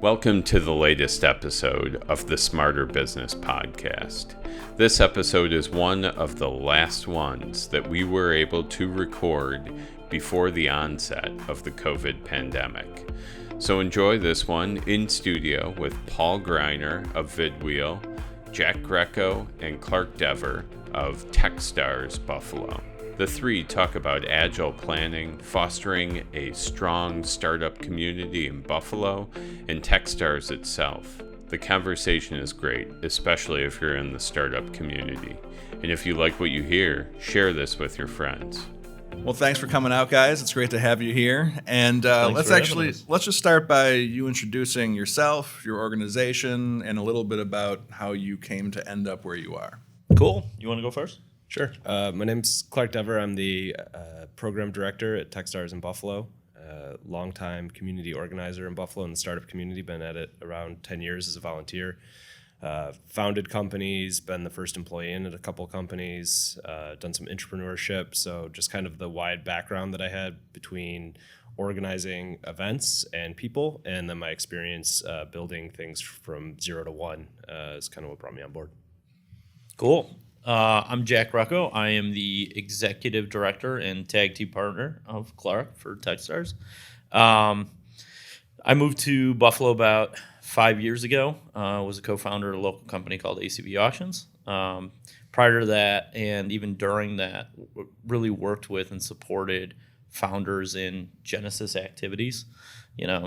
Welcome to the latest episode of the Smarter Business Podcast. This episode is one of the last ones that we were able to record before the onset of the COVID pandemic. So enjoy this one in studio with Paul Greiner of vidwheel, Jack Greco, and Clark Dever of Techstars Buffalo. The three talk about agile planning, fostering a strong startup community in Buffalo, and Techstars itself. The conversation is great, especially if you're in the startup community. And if you like what you hear, share this with your friends. Well, thanks for coming out, guys. It's great to have you here. And let's just start by you introducing yourself, your organization, and a little bit about how you came to end up where you are. Cool. You want to go first? Sure. My name's Clark Dever. I'm the program director at Techstars in Buffalo. Longtime community organizer in Buffalo in the startup community. Been at it around 10 years as a volunteer. Founded companies, been the first employee in at a couple companies, done some entrepreneurship. So just kind of the wide background that I had between organizing events and people, and then my experience building things from 0 to 1 is kind of what brought me on board. Cool. I'm Jack Greco. I am the executive director and tag team partner of Clark for Techstars. I moved to Buffalo about 5 years ago. I was a co-founder of a local company called ACV Auctions. Prior to that, and even during that, really worked with and supported founders in Genesis activities.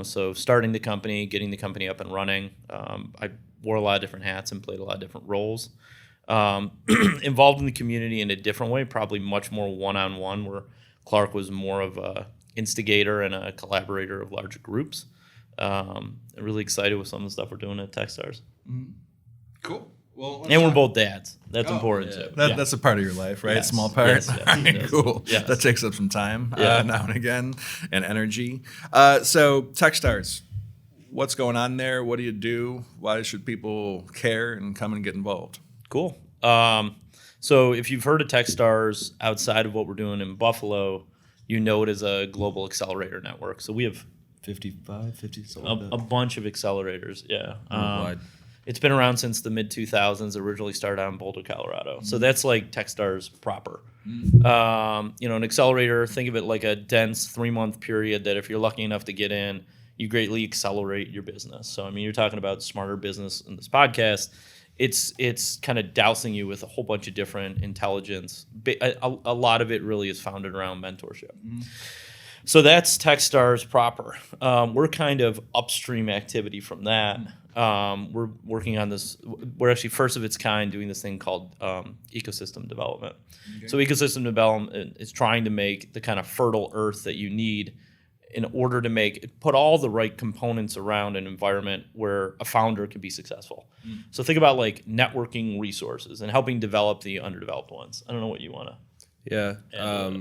So starting the company, getting the company up and running. I wore a lot of different hats and played a lot of different roles. Involved in the community in a different way, probably much more one-on-one, where Clark was more of a instigator and a collaborator of larger groups. Really excited with some of the stuff we're doing at Techstars. Mm-hmm. Cool. Well, and we're both dads. That's important too. That's a part of your life, right? Yes. Small part. Yes. Cool. Yes. That takes up some time now and again, and energy. So Techstars, what's going on there? What do you do? Why should people care and come and get involved? Cool. So if you've heard of Techstars outside of what we're doing in Buffalo, you know it as a global accelerator network. So we have 50, something like a bunch of accelerators. Yeah. Worldwide. It's been around since the mid-2000s. Originally started out in Boulder, Colorado. So that's like Techstars proper. An accelerator, think of it like a dense 3-month period that if you're lucky enough to get in, you greatly accelerate your business. So, you're talking about smarter business in this podcast. It's kind of dousing you with a whole bunch of different intelligence. A lot of it really is founded around mentorship. Mm-hmm. So that's Techstars proper. We're kind of upstream activity from that. We're working on this. We're actually first of its kind doing this thing called ecosystem development. Okay. So ecosystem development is trying to make the kind of fertile earth that you need in order to put all the right components around an environment where a founder can be successful. So think about like networking resources and helping develop the underdeveloped ones. I don't know what you want to. Yeah.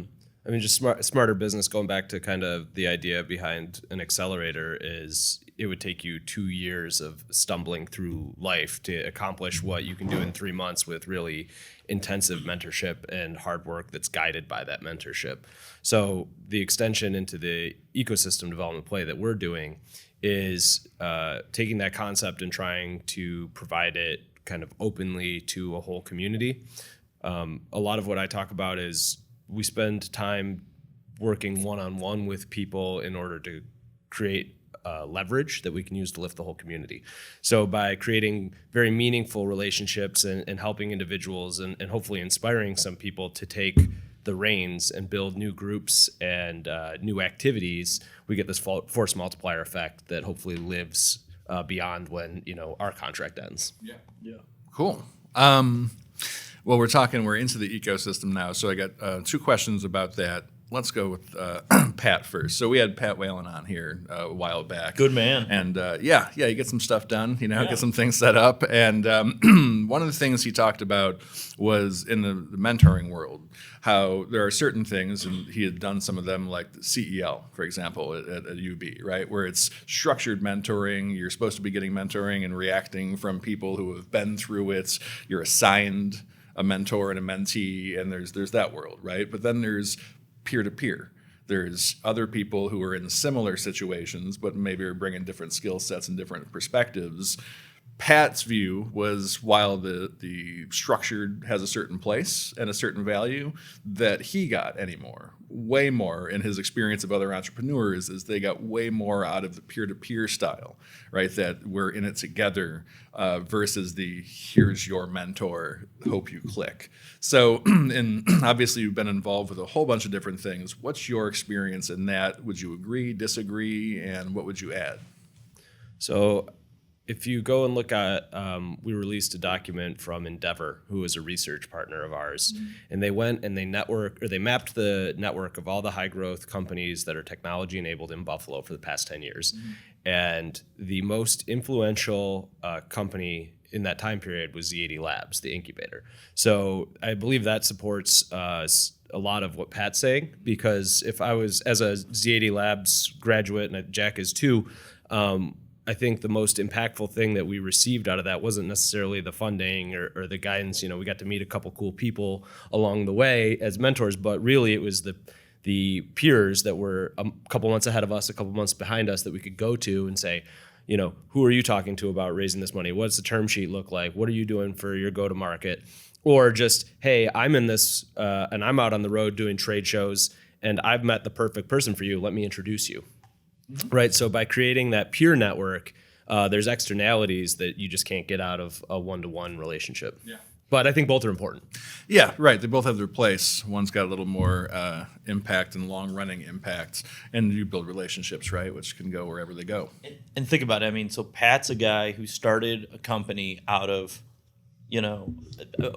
Just smarter business, going back to kind of the idea behind an accelerator is it would take you 2 years of stumbling through life to accomplish what you can do in 3 months with really intensive mentorship and hard work that's guided by that mentorship. So the extension into the ecosystem development play that we're doing is taking that concept and trying to provide it kind of openly to a whole community. A lot of what I talk about is we spend time working one-on-one with people in order to create leverage that we can use to lift the whole community. So by creating very meaningful relationships and helping individuals and hopefully inspiring some people to take the reins and build new groups and new activities, we get this force multiplier effect that hopefully lives beyond when our contract ends. Yeah. Cool. Well, we're into the ecosystem now, so I got 2 questions about that. Let's go with Pat first. So we had Pat Whalen on here a while back. Good man. And you get some stuff done, get some things set up. And one of the things he talked about was in the mentoring world, how there are certain things, and he had done some of them like the CEL, for example, at UB, right? Where it's structured mentoring. You're supposed to be getting mentoring and reacting from people who have been through it. You're assigned a mentor and a mentee, and there's that world, right? But then there's peer-to-peer. There's other people who are in similar situations, but maybe are bringing different skill sets and different perspectives. Pat's view was, while the structured has a certain place and a certain value, that he got way more in his experience of other entrepreneurs, is they got way more out of the peer-to-peer style, right? That we're in it together versus the here's your mentor, hope you click. So, and obviously you've been involved with a whole bunch of different things. What's your experience in that? Would you agree, disagree, and what would you add? So if you go and look at, we released a document from Endeavor, who is a research partner of ours, and they went and they mapped the network of all the high growth companies that are technology enabled in Buffalo for the past 10 years. And the most influential company in that time period was Z80 Labs, the incubator. So I believe that supports a lot of what Pat's saying, because if I was, as a Z80 Labs graduate, and Jack is too, I think the most impactful thing that we received out of that wasn't necessarily the funding or the guidance. You know, we got to meet a couple cool people along the way as mentors, but really it was the peers that were a couple months ahead of us, a couple months behind us, that we could go to and say, you know, who are you talking to about raising this money? What's the term sheet look like? What are you doing for your go-to-market? Or just, hey, I'm in this and I'm out on the road doing trade shows and I've met the perfect person for you. Let me introduce you. Right. So by creating that peer network, there's externalities that you just can't get out of a one-to-one relationship. Yeah. But I think both are important. Yeah, right. They both have their place. One's got a little more impact and long-running impact, and you build relationships, right, which can go wherever they go. And think about it. I mean, so Pat's a guy who started a company out of, you know,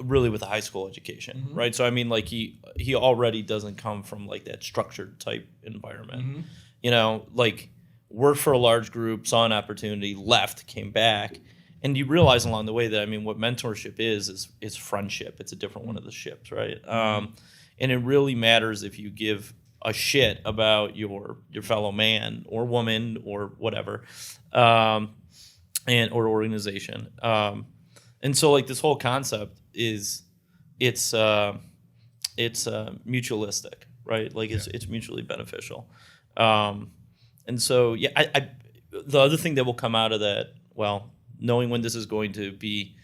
really with a high school education, right? So I mean, like he already doesn't come from like that structured type environment. You know, like worked for a large group, saw an opportunity, left, came back, and you realize along the way that, I mean, what mentorship is friendship. It's a different one of the ships, right? And it really matters if you give a shit about your fellow man or woman or whatever, or organization. And so like this whole concept is it's mutualistic, right? Like it's mutually beneficial. And so, yeah, I the other thing that will come out of that, well, knowing when this is going to be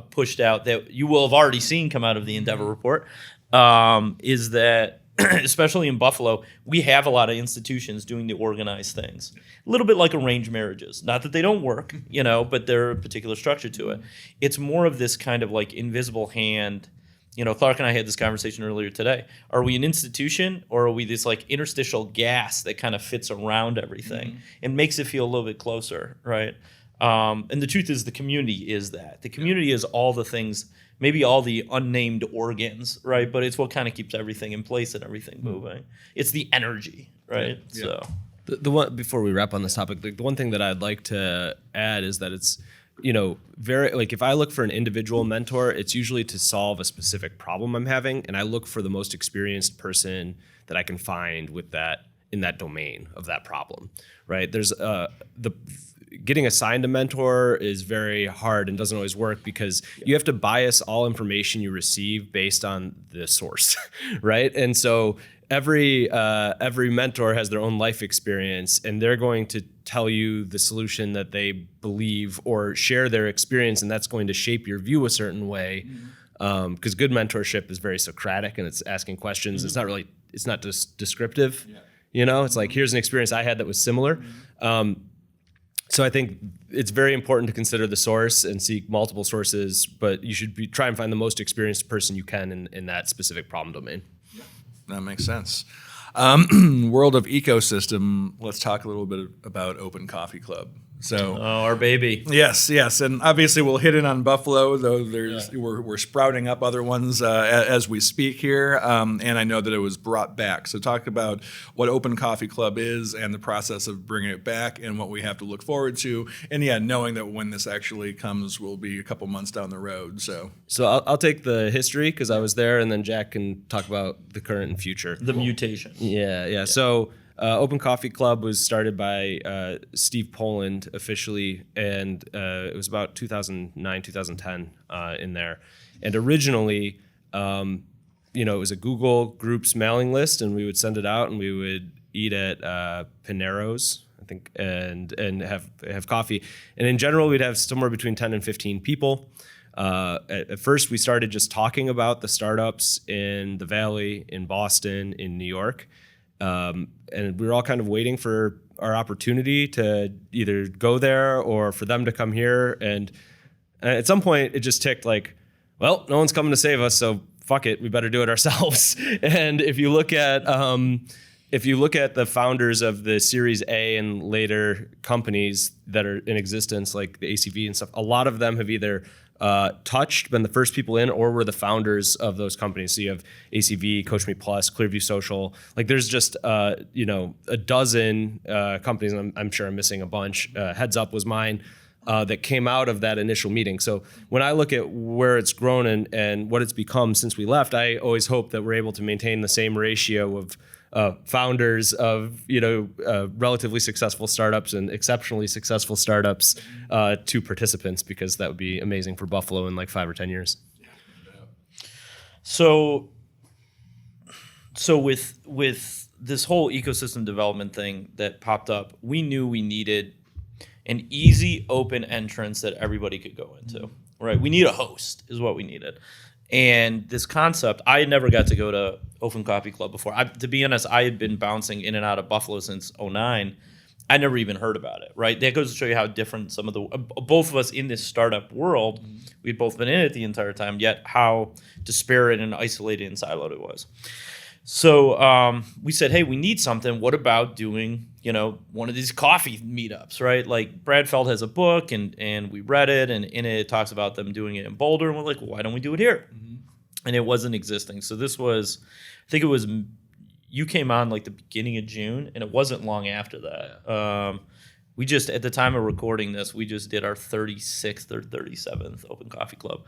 pushed out, that you will have already seen come out of the Endeavor report, is that, especially in Buffalo, we have a lot of institutions doing the organized things. A little bit like arranged marriages. Not that they don't work, you know, but they're a particular structure to it. It's more of this kind of like invisible hand. You know, Clark and I had this conversation earlier today. Are we an institution, or are we this like interstitial gas that kind of fits around everything and makes it feel a little bit closer, right? And the truth is, the community is that. The community is all the things, maybe all the unnamed organs, right? But it's what kind of keeps everything in place and everything moving. It's the energy, right? Yeah. So The one, before we wrap on this topic, the one thing that I'd like to add is that it's, you know, very, like if I look for an individual mentor, it's usually to solve a specific problem I'm having, and I look for the most experienced person that I can find with that, in that domain of that problem, right? There's getting assigned a mentor is very hard and doesn't always work, because you have to bias all information you receive based on the source, right? And so every mentor has their own life experience, and they're going to tell you the solution that they believe or share their experience, and that's going to shape your view a certain way. Because good mentorship is very Socratic, and it's asking questions. It's not just descriptive. You know, it's like, here's an experience I had that was similar. So I think it's very important to consider the source and seek multiple sources, but you should try and find the most experienced person you can in that specific problem domain. That makes sense. World of ecosystem, let's talk a little bit about Open Coffee Club. So, our baby. Yes, and obviously we'll hit in on Buffalo, though we're sprouting up other ones as we speak here, and I know that it was brought back. So talk about what Open Coffee Club is and the process of bringing it back and what we have to look forward to, and knowing that when this actually comes will be a couple months down the road. So I'll take the history because I was there, and then Jack can talk about the current and future. The mutation. Yeah. So Open Coffee Club was started by Steve Poland officially, and it was about 2009, 2010 in there. And originally, it was a Google Groups mailing list, and we would send it out, and we would eat at Panero's, I think, and have coffee. And in general, we'd have somewhere between 10 and 15 people. At first, we started just talking about the startups in the Valley, in Boston, in New York. And we were all kind of waiting for our opportunity to either go there or for them to come here. And at some point, it just ticked like, well, no one's coming to save us, so fuck it, we better do it ourselves. And if you look at the founders of the Series A and later companies that are in existence, like the ACV and stuff, a lot of them have either been the first people in, or were the founders of those companies. So you have ACV, Coach Me Plus, Clearview Social. Like there's just a dozen companies, and I'm sure I'm missing a bunch. Heads Up was mine. That came out of that initial meeting. So when I look at where it's grown and what it's become since we left, I always hope that we're able to maintain the same ratio of founders of relatively successful startups and exceptionally successful startups to participants, because that would be amazing for Buffalo in like 5 or 10 years. So with this whole ecosystem development thing that popped up, we knew we needed an easy, open entrance that everybody could go into, right? We need a host is what we needed. And this concept, I had never got to go to Open Coffee Club before. To be honest, I had been bouncing in and out of Buffalo since 2009. I never even heard about it, right? That goes to show you how different some of the, both of us in this startup world, we'd both been in it the entire time, yet how disparate and isolated and siloed it was. So we said, hey, we need something. What about doing, one of these coffee meetups, right? Like Brad Feld has a book, and we read it, and in it talks about them doing it in Boulder, and we're like, well, why don't we do it here? Mm-hmm. And it wasn't existing. So this was, I think it was, you came on like the beginning of June, and it wasn't long after that. We just, at the time of recording this, we just did our 36th or 37th Open Coffee Club.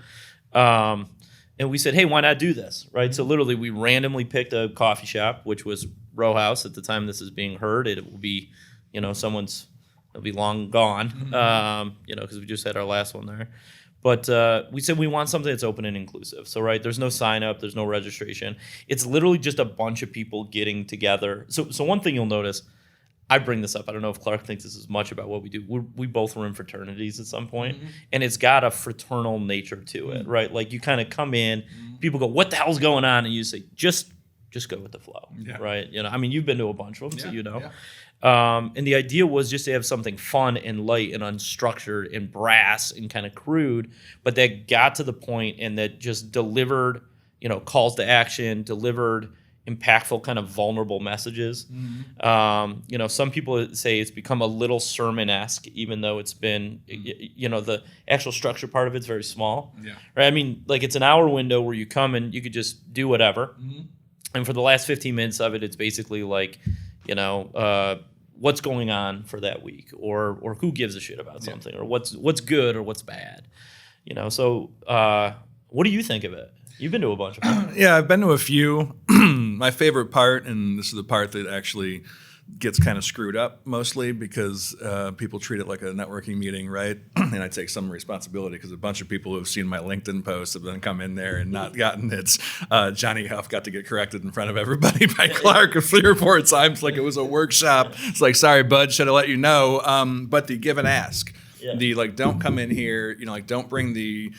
And we said, hey, why not do this, right? So literally we randomly picked a coffee shop, which was Row House. At the time this is being heard, it will be, it'll be long gone, because we just had our last one there. But we said we want something that's open and inclusive. So, right, there's no sign up, there's no registration. It's literally just a bunch of people getting together. So one thing you'll notice, I bring this up, I don't know if Clark thinks this is much about what we do. We both were in fraternities at some point, and it's got a fraternal nature to it, right? Like you kind of come in, people go, what the hell's going on? And you say, just go with the flow, right? You've been to a bunch of them, so you know. Yeah. And the idea was just to have something fun and light and unstructured and brass and kind of crude, but that got to the point and that just delivered, calls to action, delivered impactful kind of vulnerable messages. Some people say it's become a little sermon-esque, even though it's been, the actual structure part of it's very small. Yeah. Right? It's an hour window where you come and you could just do whatever. And for the last 15 minutes of it, it's basically like, what's going on for that week, or who gives a shit about something, or what's good or what's bad. So what do you think of it? You've been to a bunch of them. Yeah, I've been to a few. My favorite part, and this is the part that actually gets kind of screwed up mostly because people treat it like a networking meeting, right? And I take some responsibility because a bunch of people who have seen my LinkedIn posts have then come in there and not gotten it. Johnny Huff got to get corrected in front of everybody by Clark 3 or 4 times like it was a workshop. It's like, sorry, bud, should have let you know. But the give and ask. Yeah. The don't come in here, don't bring the...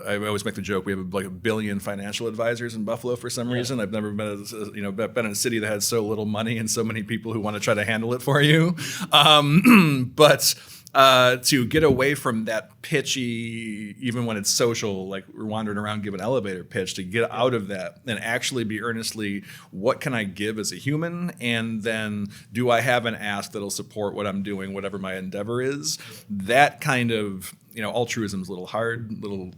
I always make the joke we have like 1 billion financial advisors in Buffalo for some reason. I've never been in a city that has so little money and so many people who want to try to handle it for you. But to get away from that pitchy, even when it's social, like we're wandering around giving elevator pitch, to get out of that and actually be earnestly, what can I give as a human? And then do I have an ask that'll support what I'm doing, whatever my endeavor is? That kind of, altruism is a little hard, little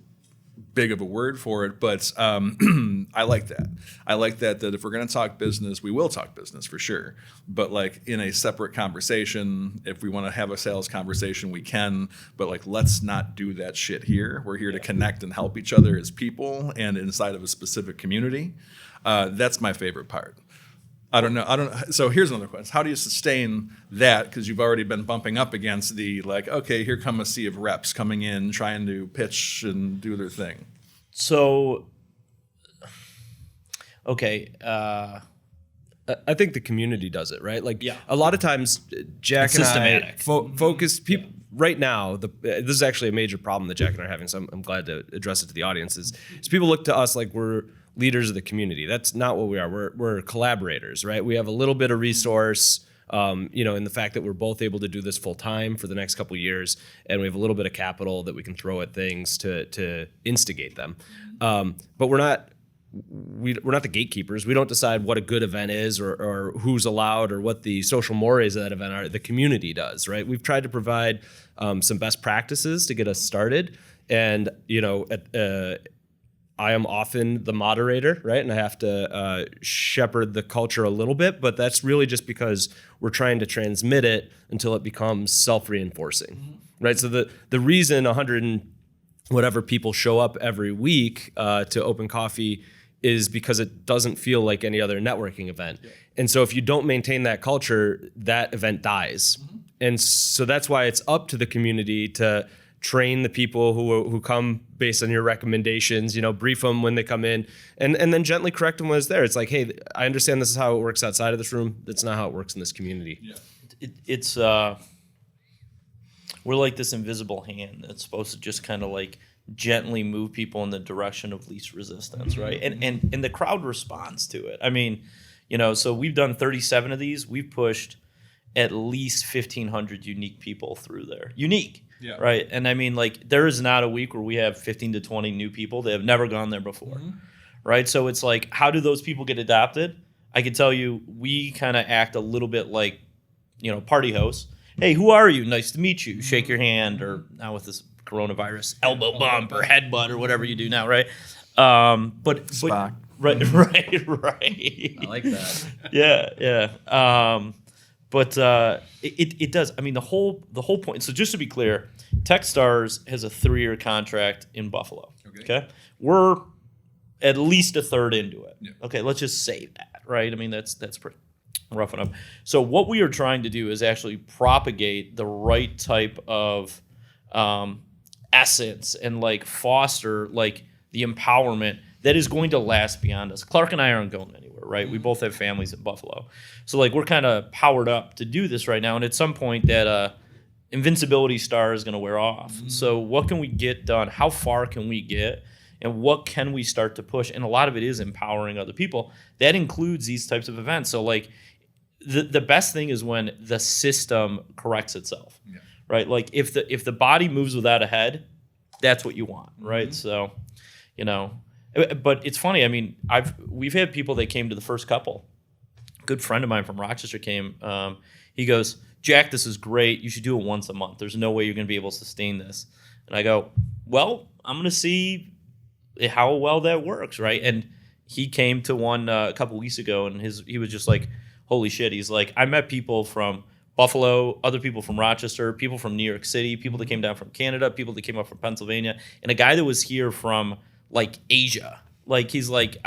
big of a word for it, but I like that. I like that if we're going to talk business, we will talk business for sure. But like in a separate conversation, if we want to have a sales conversation, we can. But like, let's not do that shit here. We're here to connect and help each other as people and inside of a specific community. That's my favorite part. I don't know. So here's another question. How do you sustain that? Because you've already been bumping up against the okay, here come a sea of reps coming in, trying to pitch and do their thing. So okay, I think the community does it, right? Like Yeah. a lot of times, Jack It's and systematic. I focus people right now. This is actually a major problem that Jack and I are having. So I'm glad to address it to the audience. Is people look to us like we're leaders of the community. That's not what we are. We're collaborators, right? We have a little bit of resource, in the fact that we're both able to do this full time for the next couple of years, and we have a little bit of capital that we can throw at things to instigate them. But we're not the gatekeepers. We don't decide what a good event is or who's allowed or what the social mores of that event are. The community does, right? We've tried to provide some best practices to get us started. And, I am often the moderator, right? And I have to shepherd the culture a little bit, but that's really just because we're trying to transmit it until it becomes self-reinforcing, right? So the reason 100 and whatever people show up every week to Open Coffee is because it doesn't feel like any other networking event. Yeah. And so if you don't maintain that culture, that event dies. And so that's why it's up to the community to train the people who come based on your recommendations, brief them when they come in, and then gently correct them when it's there. It's like, hey, I understand this is how it works outside of this room. That's not how it works in this community. Yeah. It's we're like this invisible hand that's supposed to just kind of like gently move people in the direction of least resistance, right? And the crowd responds to it. I mean, so we've done 37 of these. We've pushed at least 1,500 unique people through there. Unique, right? And I mean, like, there is not a week where we have 15 to 20 new people that have never gone there before, right? So it's like, how do those people get adopted? I can tell you, we kind of act a little bit like, party hosts. Hey, who are you? Nice to meet you. Shake your hand, or now with this coronavirus, elbow bump or headbutt or whatever you do now, right? But Spock. Right. I like that. Yeah. But it does. I mean, the whole point. So just to be clear, Techstars has a 3-year contract in Buffalo. Okay. We're at least a third into it. Yeah. Okay, let's just say that, right? I mean, that's pretty rough enough. So what we are trying to do is actually propagate the right type of essence and like foster like the empowerment that is going to last beyond us. Clark and I aren't going anywhere, right? We both have families in Buffalo. So like we're kind of powered up to do this right now. And at some point that invincibility star is going to wear off. So what can we get done? How far can we get? And what can we start to push? And a lot of it is empowering other people. That includes these types of events. So like the best thing is when the system corrects itself, right? Like if the body moves without a head, that's what you want, right? So, but it's funny. I mean, we've had people that came to the first couple. A good friend of mine from Rochester came. He goes, Jack, this is great. You should do it once a month. There's no way you're going to be able to sustain this. And I go, well, I'm going to see how well that works, right? And he came to one a couple weeks ago, and he was just like, holy shit. He's like, I met people from Buffalo, other people from Rochester, people from New York City, people that came down from Canada, people that came up from Pennsylvania, and a guy that was here from like Asia. Like he's like,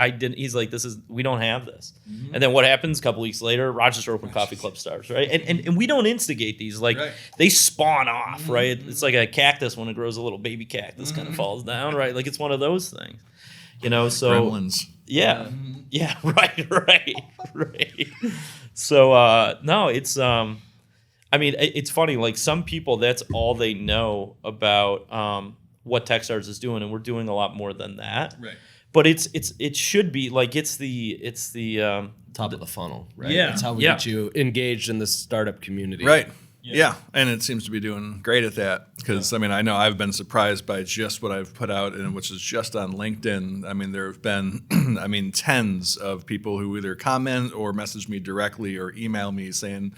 we don't have this. And then what happens a couple weeks later? Rochester Open Coffee Club starts, right? And we don't instigate these. Like they spawn off, right? It's like a cactus when it grows a little baby cactus kind of falls down, right? Like it's one of those things. So Gremlins. Yeah. Right. So no, it's I mean, it's funny. Like some people, that's all they know about what Techstars is doing, and we're doing a lot more than that. Right. But it should be like it's the top of the funnel, right? Yeah. That's how we get you engaged in the startup community. Right. Yeah, and it seems to be doing great at that because, I mean, I know I've been surprised by just what I've put out, and which is just on LinkedIn. I mean, there have been, tens of people who either comment or message me directly or email me saying,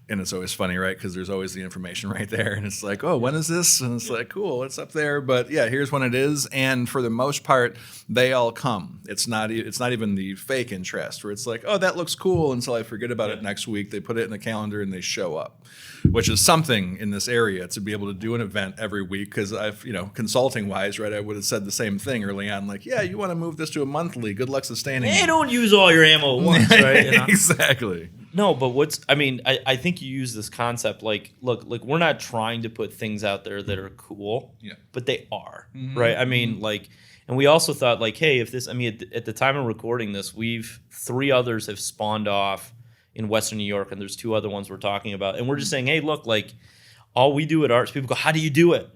and it's always funny, right? Because there's always the information right there, and it's like, oh, when is this? And it's like, cool, it's up there, but yeah, here's when it is. And for the most part, they all come. It's not even the fake interest where it's like, oh, that looks cool until I forget about it next week. They put it in the calendar and they show up, which is something in this area to be able to do an event every week. Because I've, consulting wise, right, I would have said the same thing early on, like, yeah, you want to move this to a monthly. Good luck sustaining it. Hey, don't use all your ammo at once, right? Exactly. No, but I think you use this concept like, look, we're not trying to put things out there that are cool, but they are, right? I mean, like, And we also thought like, hey, if this, I mean, at the time of recording this, 3 others have spawned off in Western New York, and there's 2 other ones we're talking about. And we're just saying, hey, look, like all we do at Arts, people go, how do you do it?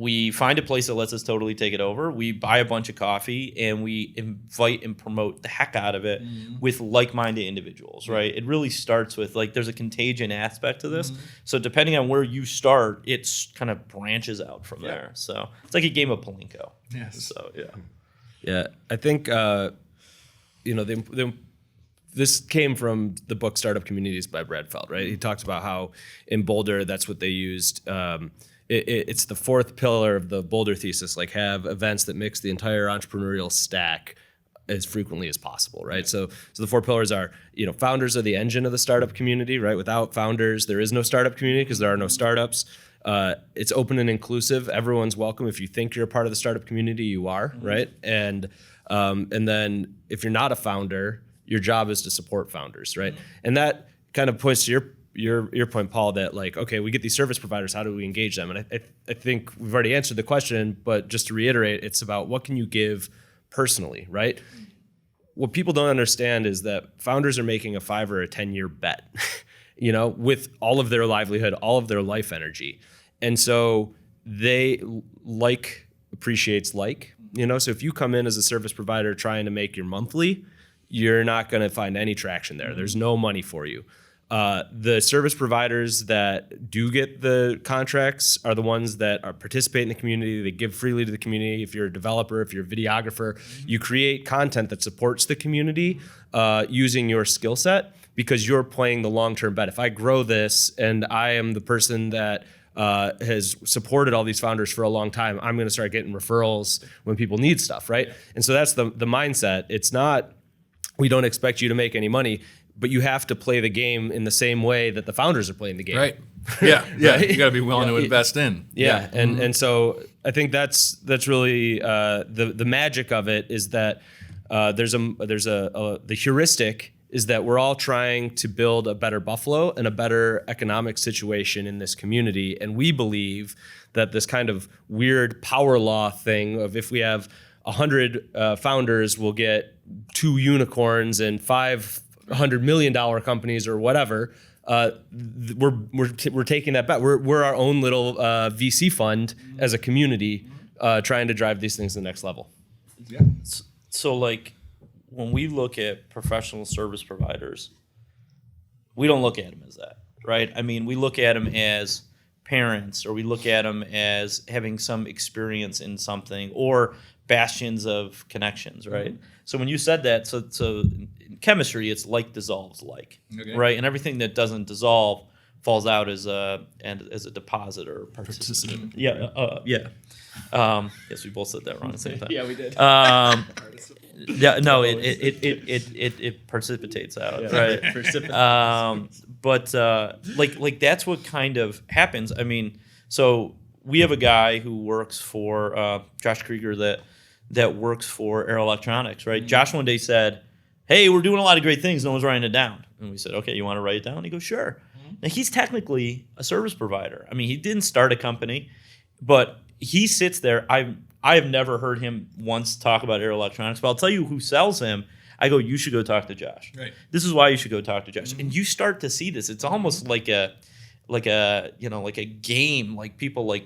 We find a place that lets us totally take it over. We buy a bunch of coffee and we invite and promote the heck out of it with like-minded individuals, right? It really starts with like there's a contagion aspect to this. So depending on where you start, it's kind of branches out from there. So it's like a game of Palinko. Yes. So Yeah, I think this came from the book Startup Communities by Brad Feld, right? He talks about how in Boulder that's what they used. It's the 4th pillar of the Boulder thesis, like have events that mix the entire entrepreneurial stack as frequently as possible, right? So the 4 pillars are, founders are the engine of the startup community, right? Without founders, there is no startup community because there are no startups. It's open and inclusive. Everyone's welcome. If you think you're a part of the startup community, you are, right? And then if you're not a founder, your job is to support founders, right? And that kind of points to your point, Paul, that like, okay, we get these service providers, how do we engage them? And I think we've already answered the question, but just to reiterate, it's about what can you give personally, right? What people don't understand is that founders are making a 5 or a 10-year bet, with all of their livelihood, all of their life energy. And so they appreciates like. So if you come in as a service provider trying to make your monthly, you're not going to find any traction there. There's no money for you. The service providers that do get the contracts are the ones that participate in the community. They give freely to the community. If you're a developer, if you're a videographer, you create content that supports the community using your skill set because you're playing the long-term bet. If I grow this and I am the person that has supported all these founders for a long time, I'm going to start getting referrals when people need stuff, right? And so that's the mindset. It's not, we don't expect you to make any money, but you have to play the game in the same way that the founders are playing the game. Right. Yeah. Yeah. Right? You got to be willing to invest in. Yeah. And so I think that's really the magic of it is that the heuristic is that we're all trying to build a better Buffalo and a better economic situation in this community. And we believe that this kind of weird power law thing of if we have 100 founders, we'll get 2 unicorns and $500 million companies or whatever. We're taking that bet. We're our own little VC fund as a community trying to drive these things to the next level. Yeah. So like when we look at professional service providers, we don't look at them as that, right? I mean, we look at them as parents, or we look at them as having some experience in something, or bastions of connections, right? So when you said that, so in chemistry, it's like dissolves like, right? And everything that doesn't dissolve falls out as a deposit or participant. Yeah. Yes, we both said that wrong at the same time. Yeah, we did. Yeah, no, it precipitates out, right? But like that's what kind of happens. I mean, so we have a guy who works for Josh Krieger that works for Aero Electronics, right? Josh one day said, "Hey, we're doing a lot of great things. No one's writing it down." And we said, "Okay, you want to write it down?" He goes, "Sure." Now he's technically a service provider. I mean, he didn't start a company, but he sits there. I have never heard him once talk about Aero Electronics, but I'll tell you who sells him. I go, you should go talk to Josh. Right. This is why you should go talk to Josh. And you start to see this. It's almost like a game. Like people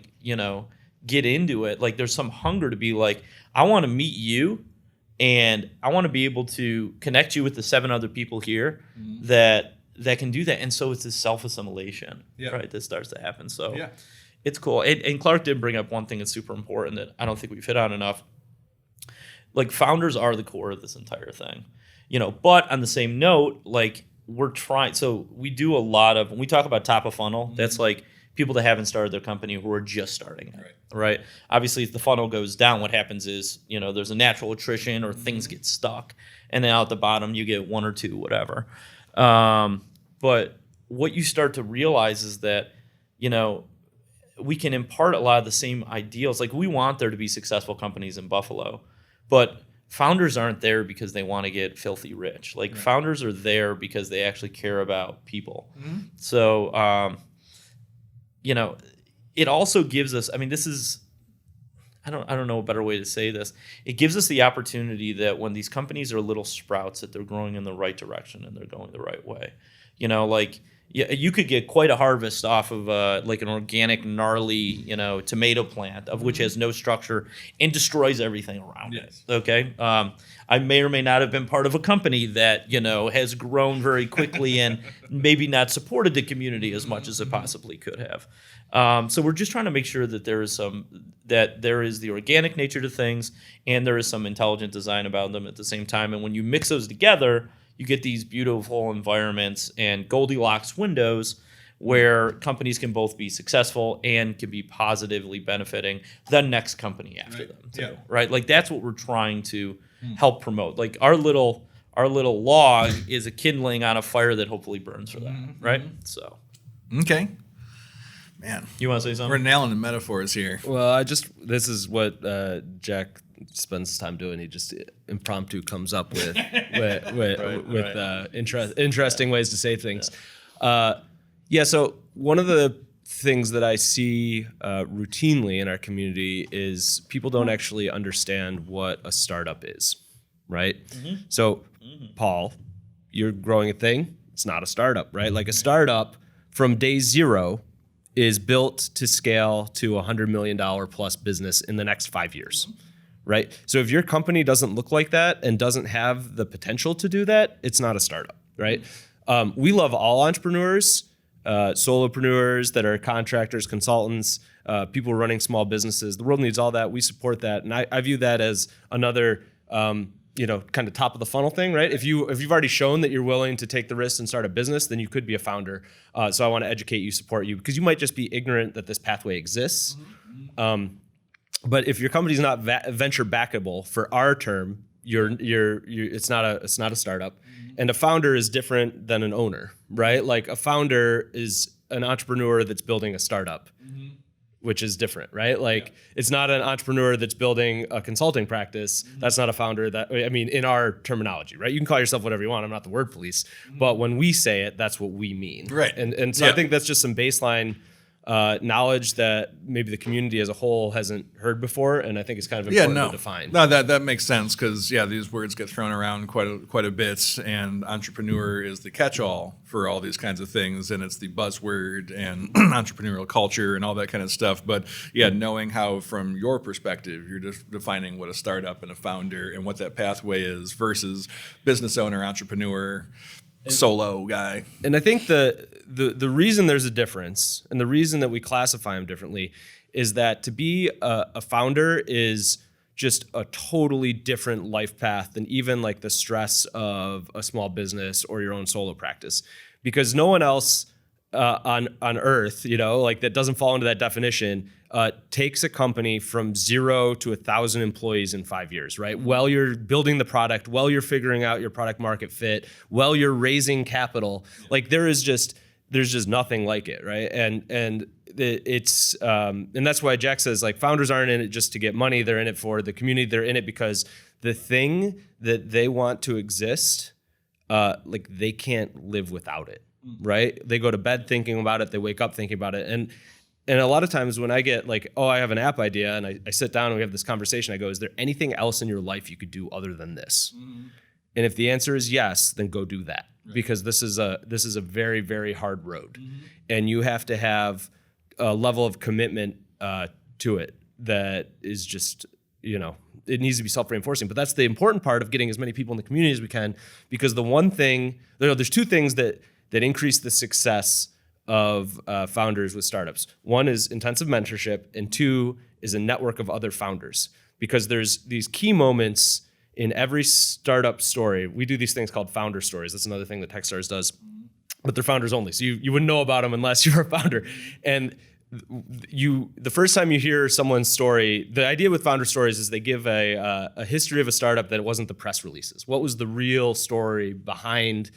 get into it. Like there's some hunger to be like, I want to meet you, and I want to be able to connect you with the 7 other people here that can do that. And so it's this self-assimilation, right, that starts to happen. So it's cool. And Clark did bring up one thing that's super important that I don't think we've hit on enough. Like founders are the core of this entire thing, but on the same note, like we're trying, so we do a lot of, when we talk about top of funnel, that's like people that haven't started their company who are just starting it, right? Obviously, if the funnel goes down, what happens is, there's a natural attrition or things get stuck. And then out the bottom, you get 1 or 2, whatever. But what you start to realize is that, we can impart a lot of the same ideals. Like we want there to be successful companies in Buffalo, but founders aren't there because they want to get filthy rich. Like founders are there because they actually care about people. So, it also gives us, I mean, this is, I don't know a better way to say this. It gives us the opportunity that when these companies are little sprouts, that they're growing in the right direction and they're going the right way. Like you could get quite a harvest off of like an organic, gnarly, tomato plant of which has no structure and destroys everything around it. Okay. I may or may not have been part of a company that, has grown very quickly and maybe not supported the community as much as it possibly could have. So we're just trying to make sure that there is the organic nature to things and there is some intelligent design about them at the same time. And when you mix those together, you get these beautiful environments and Goldilocks windows where companies can both be successful and can be positively benefiting the next company after them too, right? Like that's what we're trying to help promote. Like our little log is a kindling on a fire that hopefully burns for them, right? So, okay. Man, you want to say something? We're nailing the metaphors here. Well, this is what Jack spends time doing. He just impromptu comes up with interesting ways to say things. So one of the things that I see routinely in our community is people don't actually understand what a startup is, right? Mm-hmm. So, Paul, you're growing a thing. It's not a startup, right? Like a startup from day zero is built to scale to $100 million plus business in the next 5 years, right? So if your company doesn't look like that and doesn't have the potential to do that, it's not a startup, right? We love all entrepreneurs, solopreneurs that are contractors, consultants, people running small businesses. The world needs all that. We support that. And I view that as another kind of top of the funnel thing, right? If you've already shown that you're willing to take the risk and start a business, then you could be a founder. So I want to educate you, support you, because you might just be ignorant that this pathway exists. But if your company's not venture backable, for our term, it's not a startup. And a founder is different than an owner, right? Like a founder is an entrepreneur that's building a startup. Which is different, right? Like it's not an entrepreneur that's building a consulting practice. That's not a founder in our terminology, right? You can call yourself whatever you want. I'm not the word police, but when we say it, that's what we mean. Right. And so I think that's just some baseline knowledge that maybe the community as a whole hasn't heard before, and I think it's kind of important to define. No, that makes sense because these words get thrown around quite a bit, and entrepreneur is the catch-all for all these kinds of things, and it's the buzzword and entrepreneurial culture and all that kind of stuff. But knowing how, from your perspective, you're just defining what a startup and a founder and what that pathway is versus business owner, entrepreneur, solo guy. And I think the reason there's a difference and the reason that we classify them differently is that to be a founder is just a totally different life path than even like the stress of a small business or your own solo practice, because no one else on earth, that doesn't fall into that definition, takes a company from 0 to 1,000 employees in 5 years, right? While you're building the product, while you're figuring out your product market fit, while you're raising capital, like there's just nothing like it, right? And it's and that's why Jack says like founders aren't in it just to get money; they're in it for the community. They're in it because the thing that they want to exist, like they can't live without it, right? They go to bed thinking about it. They wake up thinking about it, and a lot of times when I get like, I have an app idea, and I sit down and we have this conversation, I go, is there anything else in your life you could do other than this? And if the answer is yes, then go do that. Right. Because this is a very, very hard road. And you have to have a level of commitment to it that is just, it needs to be self-reinforcing. But that's the important part of getting as many people in the community as we can, because the one thing, there's two things that increase the success of founders with startups. One is intensive mentorship, and two is a network of other founders. Because there's these key moments in every startup story. We do these things called founder stories. That's another thing that Techstars does, but they're founders only. So you wouldn't know about them unless you're a founder. And the first time you hear someone's story, the idea with founder stories is they give a history of a startup that wasn't the press releases. What was the real story behind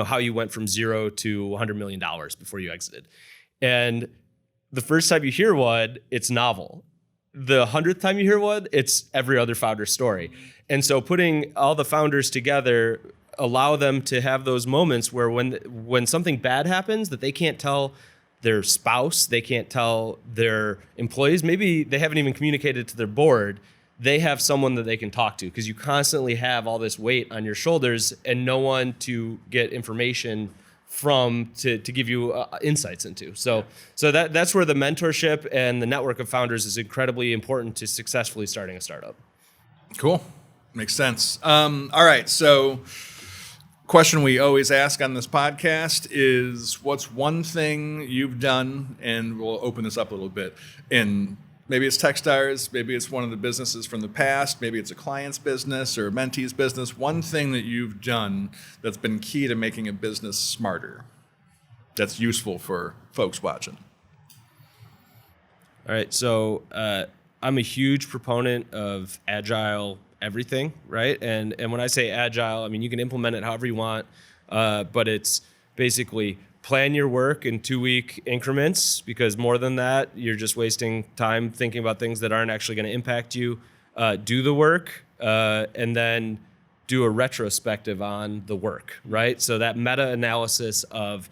how you went from 0 to $100 million before you exited. And the first time you hear one, it's novel. The 100th time you hear one, it's every other founder's story. And so putting all the founders together allow them to have those moments where when something bad happens that they can't tell their spouse, they can't tell their employees. Maybe they haven't even communicated to their board. They have someone that they can talk to, because you constantly have all this weight on your shoulders and no one to get information from to give you insights into. So that's where the mentorship and the network of founders is incredibly important to successfully starting a startup. Cool. Makes sense. All right. So question we always ask on this podcast is, what's one thing you've done, and we'll open this up a little bit, in maybe it's Techstars, maybe it's one of the businesses from the past, maybe it's a client's business or a mentee's business, one thing that you've done that's been key to making a business smarter, that's useful for folks watching. All right, so I'm a huge proponent of agile everything, right? And when I say agile, I mean you can implement it however you want, but it's basically plan your work in 2-week increments, because more than that, you're just wasting time thinking about things that aren't actually going to impact you. Do the work, and then do a retrospective on the work, right? So that meta-analysis of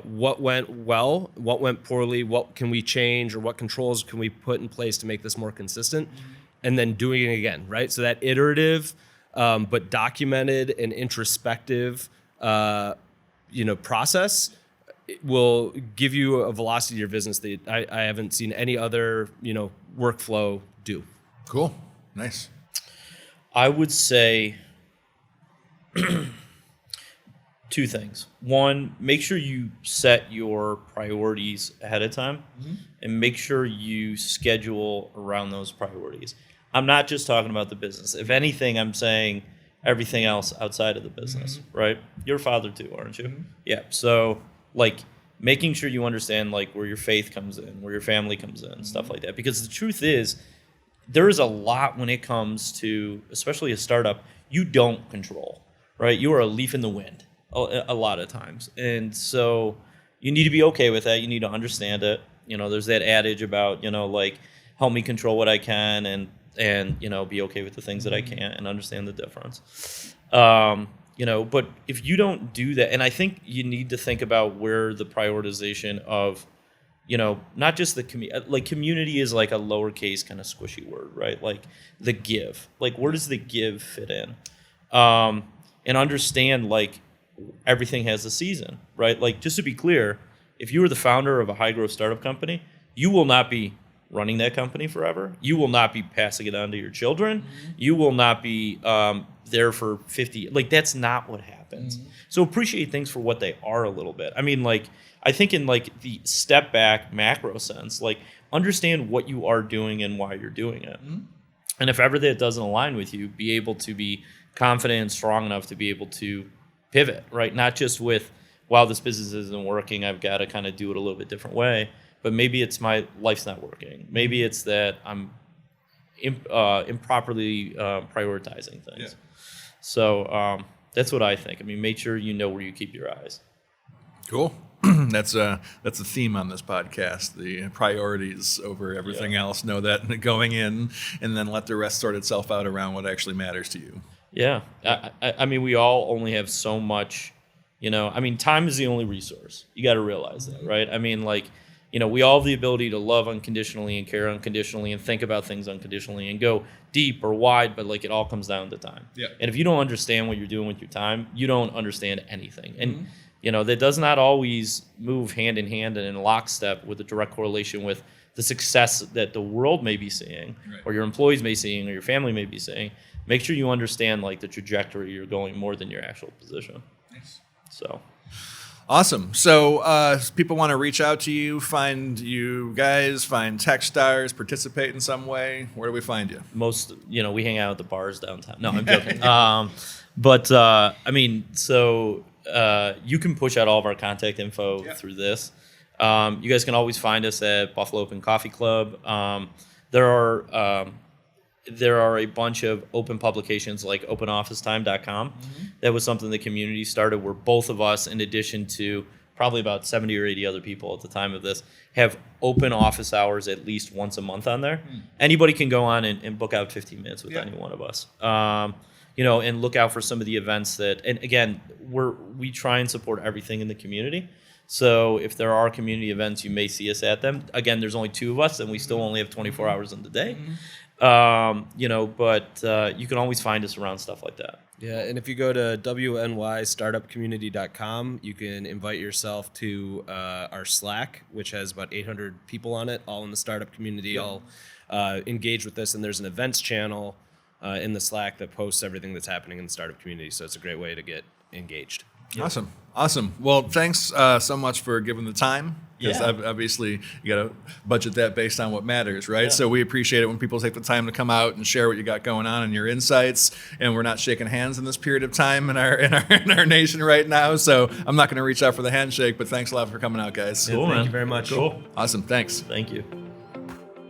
what went well, what went poorly, what can we change, or what controls can we put in place to make this more consistent, and then doing it again, right? So that iterative, but documented and introspective process will give you a velocity to your business that I haven't seen any other, workflow do. Cool. Nice. I would say 2 things. One, make sure you set your priorities ahead of time, and make sure you schedule around those priorities. I'm not just talking about the business. If anything, I'm saying everything else outside of the business, right? You're a father too, aren't you? Yeah. So making sure you understand where your faith comes in, where your family comes in, stuff like that. Because the truth is, there is a lot when it comes to, especially a startup, you don't control, right? You are a leaf in the wind a lot of times. And so you need to be okay with that. You need to understand it. There's that adage about, help me control what I can, and be okay with the things that I can't, and understand the difference. But if you don't do that, and I think you need to think about where the prioritization of, not just the community is like a lowercase kind of squishy word, right? Like the give, where does the give fit in? And understand everything has a season, right? Just to be clear, if you were the founder of a high growth startup company, you will not be running that company forever. You will not be passing it on to your children. You will not be there for 50. That's not what happens. So appreciate things for what they are a little bit. I mean, I think in the step back macro sense, understand what you are doing and why you're doing it. And if ever that doesn't align with you, be able to be confident and strong enough to be able to pivot, right? Not just with, wow, this business isn't working, I've got to kind of do it a little bit different way. But maybe it's my life's not working. Maybe it's that I'm improperly prioritizing things. Yeah. So that's what I think. I mean, make sure you know where you keep your eyes. Cool. That's a theme on this podcast, the priorities over everything else. Know that going in, and then let the rest sort itself out around what actually matters to you. Yeah. I mean, we all only have so much, time is the only resource. You got to realize that, right? I mean, we all have the ability to love unconditionally and care unconditionally and think about things unconditionally and go deep or wide, but it all comes down to time. Yeah. And if you don't understand what you're doing with your time, you don't understand anything. And, that does not always move hand in hand and in lockstep with a direct correlation with the success that the world may be seeing, right, or your employees may be seeing, or your family may be seeing. Make sure you understand the trajectory you're going more than your actual position. Nice. So. Awesome. So if people want to reach out to you, find you guys, find Techstars, participate in some way, where do we find you? We hang out at the bars downtown. No, I'm joking. You can push out all of our contact info through this. You guys can always find us at Buffalo Open Coffee Club. There are a bunch of open publications like openofficetime.com. That was something the community started, where both of us, in addition to probably about 70 or 80 other people at the time of this, have open office hours at least once a month on there. Anybody can go on and book out 15 minutes with any one of us. and look out for some of the events that, and again, we try and support everything in the community. So if there are community events, you may see us at them. Again, there's only 2 of us, and we still only have 24 hours in the day. But you can always find us around stuff like that. Yeah, and if you go to WNYStartupCommunity.com, you can invite yourself to our Slack, which has about 800 people on it, all in the startup community, all engage with us. And there's an events channel in the Slack that posts everything that's happening in the startup community. So it's a great way to get engaged. Awesome. Well, thanks so much for giving the time. Because obviously you got to budget that based on what matters, right? Yeah. So we appreciate it when people take the time to come out and share what you got going on and your insights. And we're not shaking hands in this period of time in our nation right now. So I'm not going to reach out for the handshake, but thanks a lot for coming out, guys. Cool, thank you very much. Cool. Awesome. Thanks. Thank you.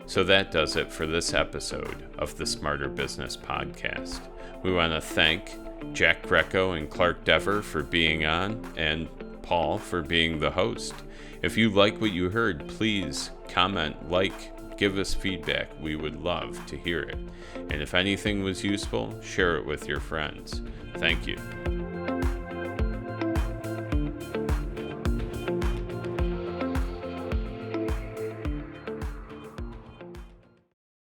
So that does it for this episode of the Smarter Business Podcast. We want to thank Jack Greco and Clark Dever for being on, and Paul for being the host. If you like what you heard, please comment, give us feedback. We would love to hear it. And if anything was useful, share it with your friends. Thank you.